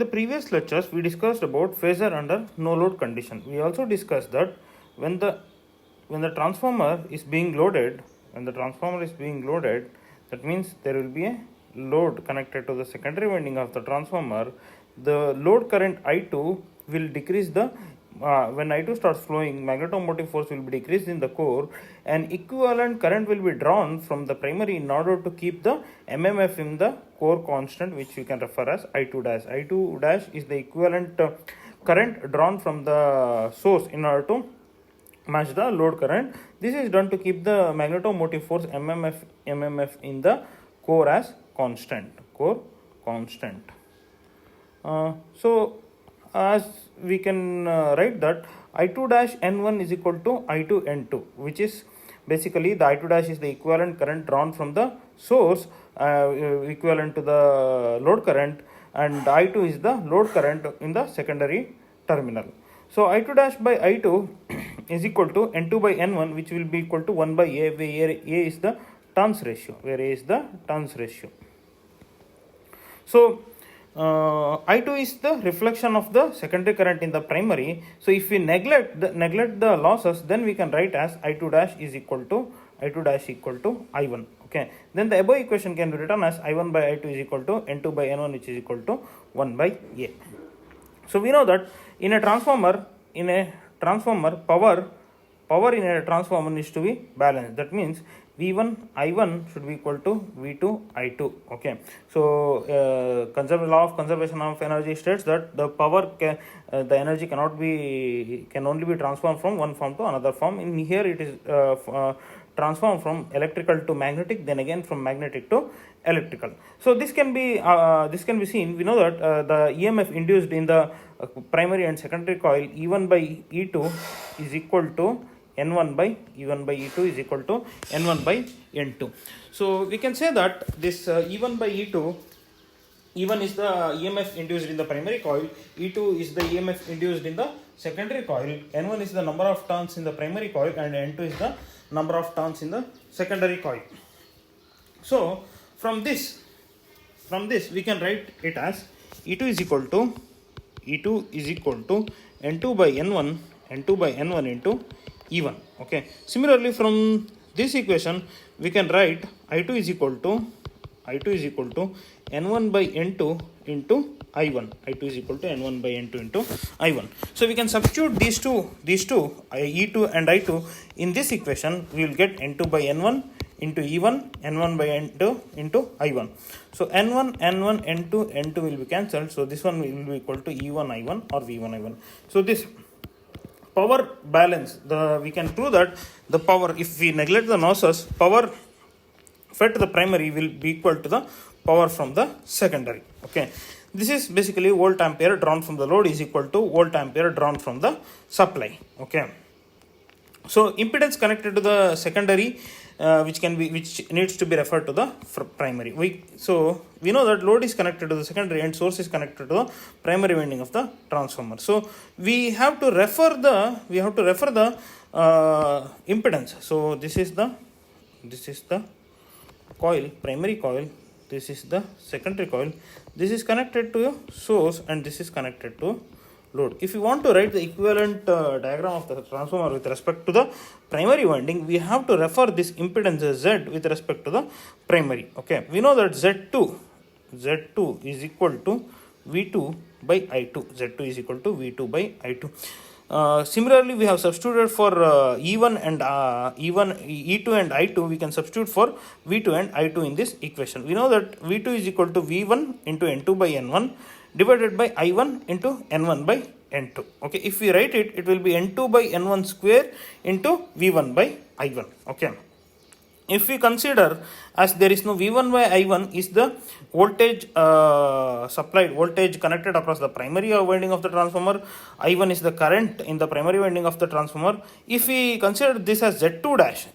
In the previous lectures, we discussed about phasor under no load condition. We also discussed that when the transformer is being loaded, that means there will be a load connected to the secondary winding of the transformer. The load current I2 will decrease when I2 starts flowing, magnetomotive force will be decreased in the core, and equivalent current will be drawn from the primary in order to keep the MMF in the core constant, which you can refer as I2 dash. I2 dash is the equivalent current drawn from the source in order to match the load current. This is done to keep the magnetomotive force MMF in the core as constant. So as we can write that I2 dash N1 is equal to I2 N2, which is basically the I2 dash is the equivalent current drawn from the source equivalent to the load current, and I2 is the load current in the secondary terminal. So I2 dash by I2 is equal to N2 by N1, which will be equal to 1 by A, where A is the turns ratio, So I2 is the reflection of the secondary current in the primary. So if we neglect the losses, then we can write as I2 dash equal to I1. Okay. Then the above equation can be written as I1 by I2 is equal to N2 by N1, which is equal to 1 by A. So we know that in a transformer, power in a transformer needs to be balanced. That means V1 I1 should be equal to V2 I2. Okay. So law of conservation of energy states that the the energy can only be transformed from one form to another form. In here it is transformed from electrical to magnetic, then again from magnetic to electrical. So this can be seen. We know that the EMF induced in the primary and secondary coil E1 by E2 is equal to N1 by E2 is equal to N1 by N2. So we can say that this E1 by E2, E1 is the EMF induced in the primary coil, E2 is the EMF induced in the secondary coil, N1 is the number of turns in the primary coil, and N2 is the number of turns in the secondary coil. So from this we can write it as E2 is equal to N2 by N1 into E1. Okay. Similarly, from this equation we can write I2 is equal to N1 by N2 into I1. I2 is equal to N1 by N2 into I1. So we can substitute these two E2 and I2 in this equation. We will get N2 by N1 into E1, N1 by N2 into I1. So N1, N2 will be cancelled. So this one will be equal to E1 I1 or V1 I1. So this power balance, we can prove that the power, if we neglect the losses, power fed to the primary will be equal to the power from the secondary. Okay. This is basically volt ampere drawn from the load is equal to volt ampere drawn from the supply. Okay. So impedance connected to the secondary, which needs to be referred to the primary. We know that load is connected to the secondary and source is connected to the primary winding of the transformer. So we have to refer the impedance. So this is the coil, primary coil. This is the secondary coil. This is connected to a source and this is connected to load. If you want to write the equivalent diagram of the transformer with respect to the primary winding, we have to refer this impedance Z with respect to the primary. Okay. We know that Z2 is equal to V2 by I2. Z2 is equal to V2 by I2. Similarly, we have substituted for E1 and E2 and I2. We can substitute for V2 and I2 in this equation. We know that V2 is equal to V1 into N2 by N1 divided by I1 into N1 by N2. Okay, if we write it, it will be N2 by N1 square into V1 by I1. Okay. If we consider as there is no V1 by I1 is the voltage supplied voltage connected across the primary winding of the transformer, I1 is the current in the primary winding of the transformer. If we consider this as Z2 dash,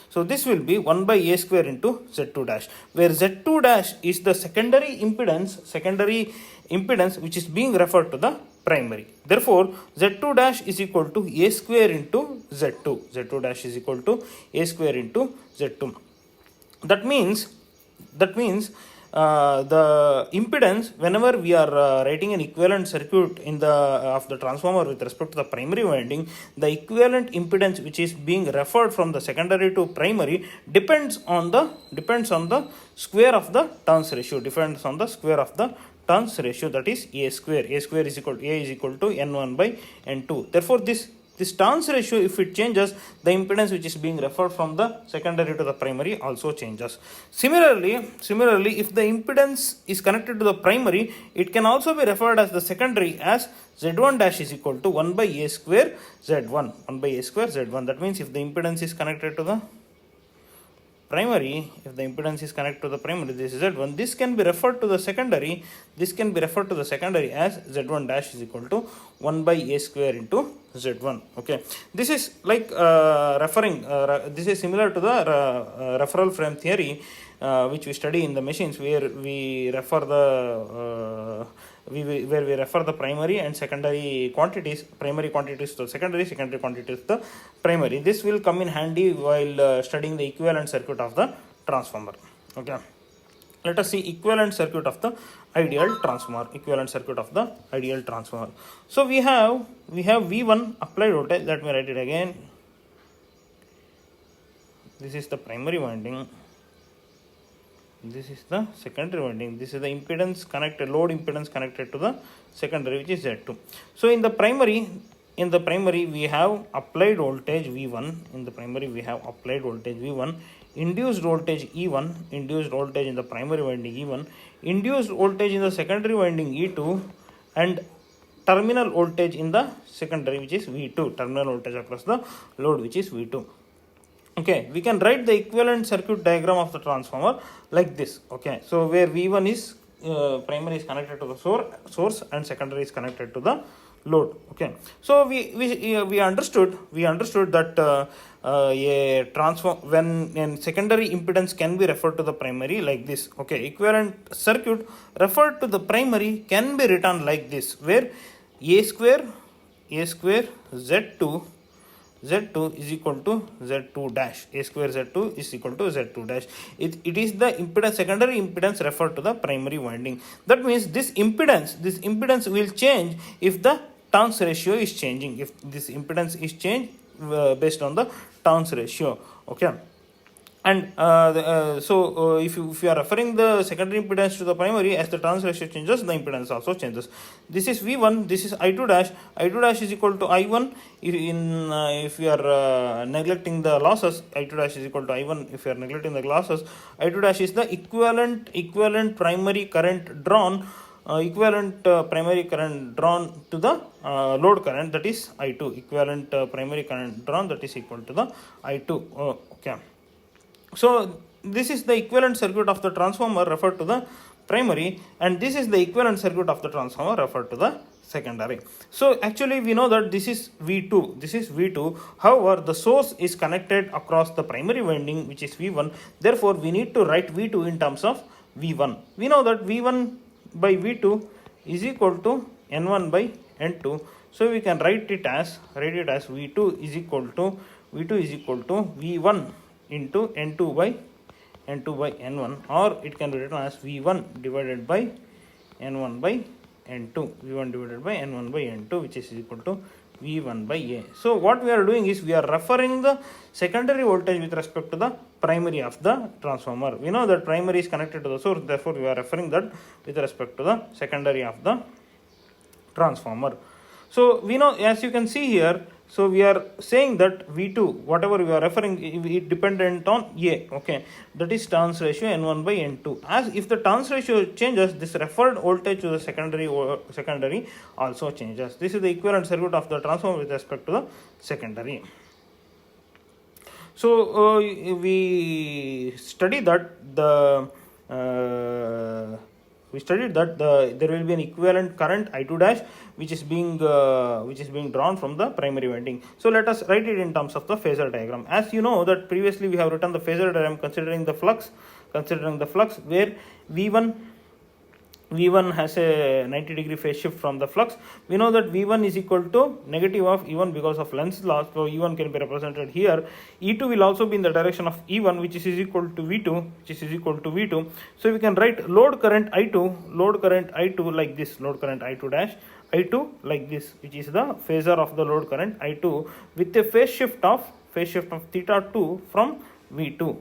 so this will be 1 by A square into Z2 dash, where Z2 dash is the secondary impedance which is being referred to the primary. Therefore, Z2 dash is equal to A square into Z2. Z2 dash is equal to A square into Z2. That means the impedance, whenever we are writing an equivalent circuit in the of the transformer with respect to the primary winding, the equivalent impedance which is being referred from the secondary to primary depends on the square of the turns ratio, depends on the square of the turns ratio, that is a square. A square is equal to n1 by n2. Therefore this turns ratio, if it changes, the impedance which is being referred from the secondary to the primary also changes. Similarly, if the impedance is connected to the primary, it can also be referred as the secondary as z1 dash is equal to 1 by a square z1, 1 by a square z1. That means if the impedance is connected to the primary, this is z1, this can be referred to the secondary, as z1 dash is equal to 1 by a square into z1. Okay, this is like this is similar to the referral frame theory which we study in the machines, where we refer the primary and secondary quantities, primary quantities to secondary quantities to the primary. This will come in handy while studying the equivalent circuit of the transformer. Okay, let us see equivalent circuit of the ideal transformer. So we have V1 applied voltage. Let me write it again. This is the primary winding. This is the secondary winding. This is the impedance connected, load impedance connected to the secondary, which is Z2. So in the primary we have applied voltage V1. Induced voltage E1, induced voltage in the primary winding E1, induced voltage in the secondary winding E2, and terminal voltage in the secondary, which is V2, terminal voltage across the load, which is V2. Okay, we can write the equivalent circuit diagram of the transformer like this. Okay, so where V1 is primary is connected to the source and secondary is connected to the load. Okay, so we understood that a transform when secondary impedance can be referred to the primary like this. Okay, equivalent circuit referred to the primary can be written like this, where a square Z2 is equal to Z2 dash. A square Z2 is equal to Z2 dash. It is the impedance, secondary impedance referred to the primary winding. That means this impedance will change if the turns ratio is changing. If this impedance is changed based on the turns ratio. Okay. And if you are referring the secondary impedance to the primary, as the turns ratio changes, the impedance also changes. This is V1, this is I2 dash. I2 dash is equal to I1 if you are neglecting the losses. I2 dash is equal to I1 if you are neglecting the losses. I2 dash is the equivalent primary current drawn. Primary current drawn to the load current, that is I2. Equivalent primary current drawn, that is equal to the I2. Okay. So this is the equivalent circuit of the transformer referred to the primary, and this is the equivalent circuit of the transformer referred to the secondary. So actually we know that this is V2. However, the source is connected across the primary winding, which is V1. Therefore, we need to write V2 in terms of V1. We know that V1 by V2 is equal to N1 by N2. So we can write it as V2 is equal to V1 into N2 by N1, or it can be written as V1 divided by N1 by N2, which is equal to V1 by A. So what we are doing is we are referring the secondary voltage with respect to the primary of the transformer. We know that primary is connected to the source, therefore we are referring that with respect to the secondary of the transformer. So we know, as you can see here, so we are saying that V2, whatever we are referring, it dependent on A. Okay, that is turns ratio N1 by N2. As if the turns ratio changes, this referred voltage to the secondary also changes. This is the equivalent circuit of the transformer with respect to the secondary. So we studied that there will be an equivalent current I2 dash which is being drawn from the primary winding. So let us write it in terms of the phasor diagram. As you know that previously we have written the phasor diagram considering the flux where V1 V1 has a 90-degree phase shift from the flux. We know that V1 is equal to negative of E1 because of Lenz's law. So E1 can be represented here. E2 will also be in the direction of E1, which is equal to V2, So we can write load current I2 like this, load current I2 dash, I2 like this, which is the phasor of the load current I2 with a phase shift of theta 2 from V2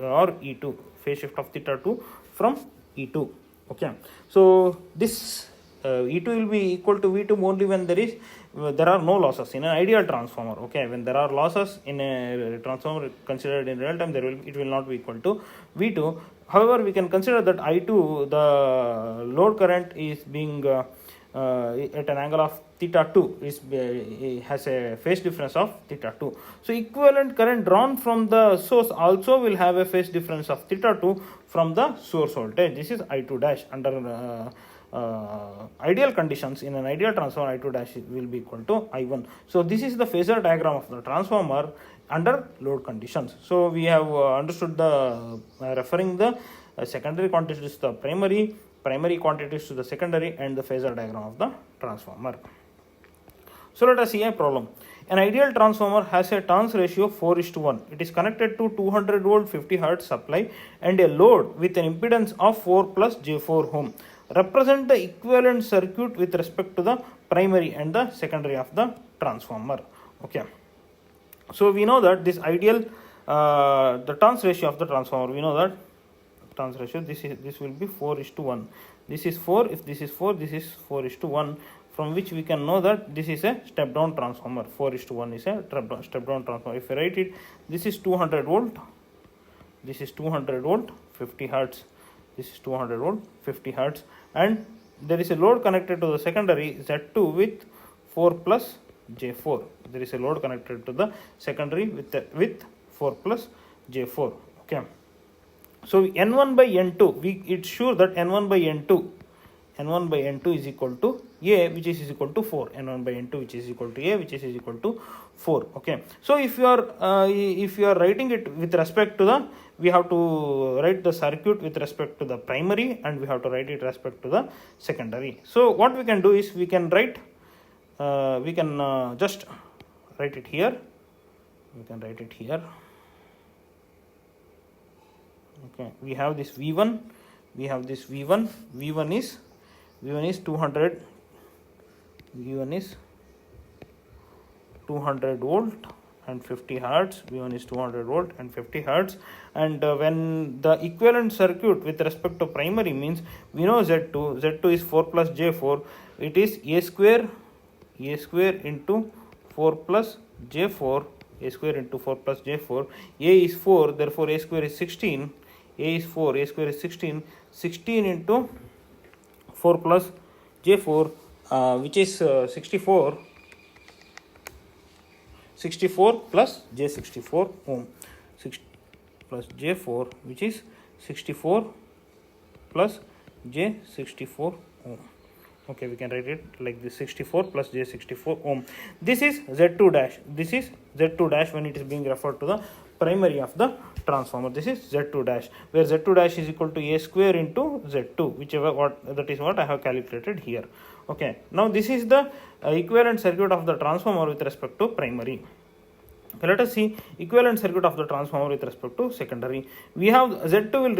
or E2, phase shift of theta 2 from E2. Okay, so this E2 will be equal to V2 only when there are no losses in an ideal transformer. Okay, when there are losses in a transformer considered in real time, it will not be equal to V2. However, we can consider that I2, the load current is being at an angle of theta 2, has a phase difference of theta 2. So equivalent current drawn from the source also will have a phase difference of theta 2 from the source voltage. This is I2 dash. Under ideal conditions, in an ideal transformer, I2 dash will be equal to I1. So this is the phasor diagram of the transformer under load conditions. So we have understood the referring the secondary quantities to the primary quantities to the secondary, and the phasor diagram of the transformer. So let us see a problem. An ideal transformer has a turns ratio 4:1. It is connected to 200 volt 50 Hz supply and a load with an impedance of 4 plus J4 ohm. Represent the equivalent circuit with respect to the primary and the secondary of the transformer. Okay. So we know that this ideal, the turns ratio of the transformer, we know that turns ratio, this will be 4:1. This is 4. If this is 4, this is 4:1, from which we can know that this is a step down transformer. 4:1 is a step down transformer. If I write it, this is 200 volt, this is 200 volt 50 Hz, this is 200 volt 50 Hz, and there is a load connected to the secondary Z2 with 4 plus J4. There is a load connected to the secondary with 4 plus J4. Okay. So N1 by N2, it's sure that N1 by N2 is equal to A, which is equal to 4. N1 by N2, which is equal to A, which is equal to 4. Okay. So if you are writing it with respect to the, we have to write the circuit with respect to the primary, and we have to write it with respect to the secondary. So what we can do is we can write, just write it here. We can write it here. Okay, we have this V1, V1 is 200, V1 is 200 volt and 50 Hertz, V1 is 200 volt and 50 Hertz, and when the equivalent circuit with respect to primary means, we know Z2 is 4 plus J4, it is A square into 4 plus J4, A square into 4 plus J4, A is 4, therefore A square is 16, A is 4, A square is 16, 16 into 4 plus J4, which is 64 plus J64 ohm, 6 plus J4, which is 64 plus J64 ohm. Okay, we can write it like this, 64 plus J64 ohm. This is Z2 dash. This is Z2 dash when it is being referred to the primary of the transformer. This is Z2 dash, where Z2 dash is equal to A square into Z2, that is what I have calculated here. Okay, now this is the equivalent circuit of the transformer with respect to primary. Let us see equivalent circuit of the transformer with respect to secondary. We have Z2 will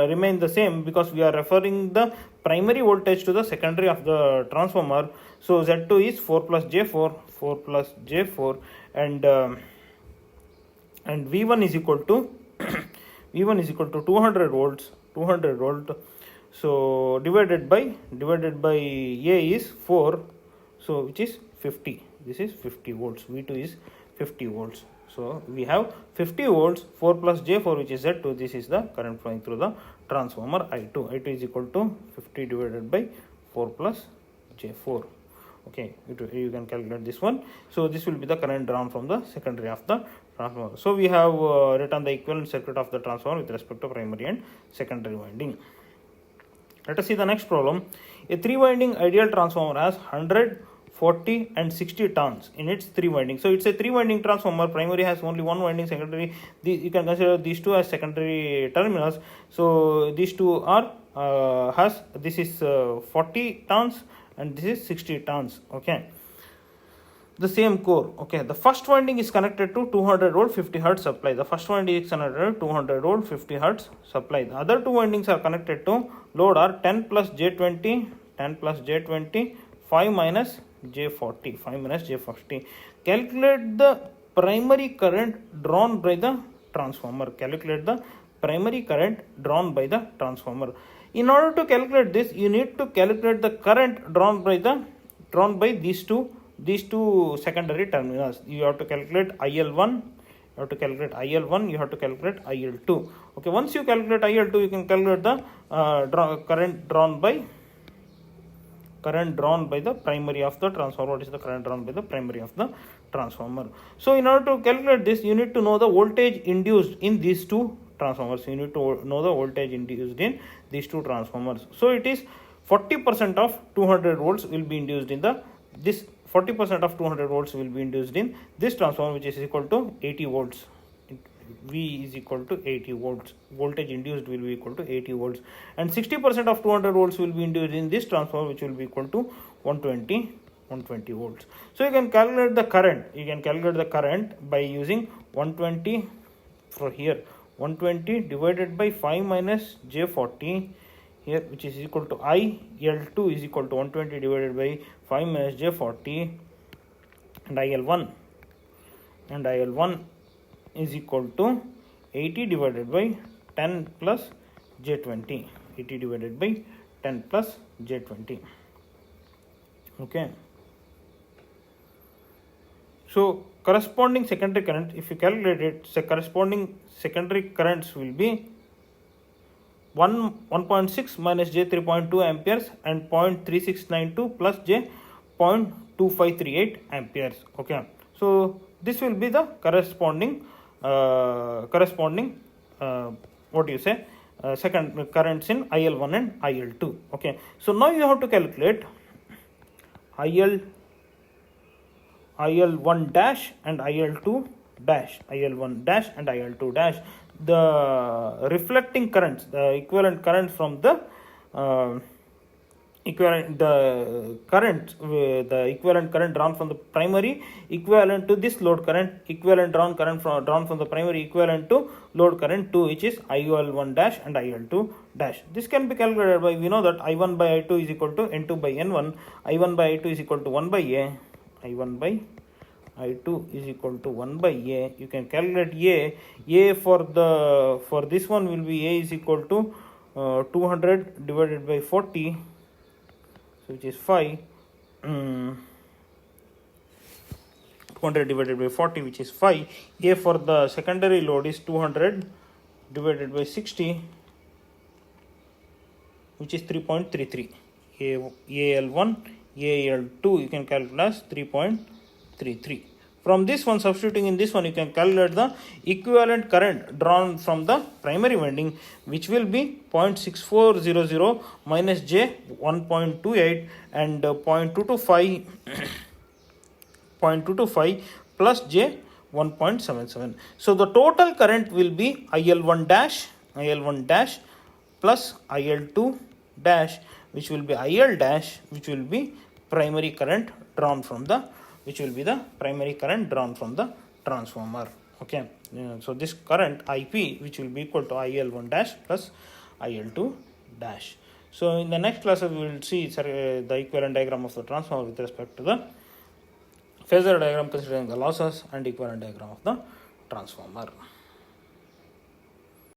remain the same because we are referring the primary voltage to the secondary of the transformer. So Z2 is 4 plus J4, and V1 is equal to V1 is equal to 200 volt. So divided by A is 4, so which is 50. This is 50 volts. V2 is 50 volts. So we have 50 volts, 4 plus J4, which is Z2. This is the current flowing through the transformer I2. I2 is equal to 50 divided by 4 plus J4. Okay, you can calculate this one. So this will be the current drawn from the secondary of the transformer. So we have written the equivalent circuit of the transformer with respect to primary and secondary winding. Let us see the next problem. A 3-winding ideal transformer has 100, 40 and 60 turns in its 3 winding. So it's a 3-winding transformer. Primary has only 1 winding, secondary, you can consider these two as secondary terminals. So these two are has this is 40 turns and this is 60 turns. Okay, the same core. Okay, the first winding is connected to 200 volt 50 hertz supply. The first winding is connected to 200 volt 50 hertz supply. The other two windings are connected to load are 10 plus J20, 10 plus J20, 5 minus J40, 5 minus J40. Calculate the primary current drawn by the transformer. Calculate the primary current drawn by the transformer. In order to calculate this, you need to calculate the current drawn by these two secondary terminals. You have to calculate IL1, you have to calculate IL1, you have to calculate IL2. Okay, once you calculate IL2, you can calculate the current drawn by the primary of the transformer. What is the current drawn by the primary of the transformer? So in order to calculate this, you need to know the voltage induced in these two transformers. You need to know the voltage induced in these two transformers. So it is 40% of 200 volts will be induced in this 40% of 200 volts will be induced in this transformer, which is equal to 80 volts. V is equal to 80 volts. Voltage induced will be equal to 80 volts, and 60% of 200 volts will be induced in this transformer, which will be equal to 120 volts. So you can calculate the current. You can calculate the current by using 120 for here. 120 divided by 5 minus J40 here, which is equal to IL2 is equal to 120 divided by 5 minus J40, and IL1 is equal to 80 divided by 10 plus J20. 80 divided by 10 plus J20. Okay. So corresponding secondary current, if you calculate it, corresponding secondary currents will be 1.6 minus J 3.2 amperes and 0.3692 plus J 0.2538 amperes. Okay, so this will be the corresponding second currents in IL1 and IL2. Okay, so now you have to calculate IL1 dash and IL2 dash, IL1 dash and IL2 dash. The reflecting currents, the equivalent current from the equivalent current drawn from the primary equivalent to this load current, equivalent drawn from the primary equivalent to load current 2, which is IL1 dash and IL2 dash. This can be calculated by, we know that I1 by I2 is equal to N2 by N1, I1 by I2 is equal to 1 by A, I1 by I2 is equal to 1 by A. You can calculate A for this one will be A is equal to 200 divided by 40, so which is 5. 200 divided by 40, which is 5. A for the secondary load is 200 divided by 60, which is 3.33. AL1, AL2 you can calculate as 3.33. From this one, substituting in this one, you can calculate the equivalent current drawn from the primary winding, which will be 0.6400 minus J 1.28 and 0.225 plus J 1.77. So the total current will be IL1 dash plus IL2 dash, which will be IL dash, which will be primary current drawn from the transformer. Okay, so this current IP, which will be equal to IL1 dash plus IL2 dash. So in the next class we will see the equivalent diagram of the transformer with respect to the Phasor diagram considering the losses and equivalent diagram of the transformer.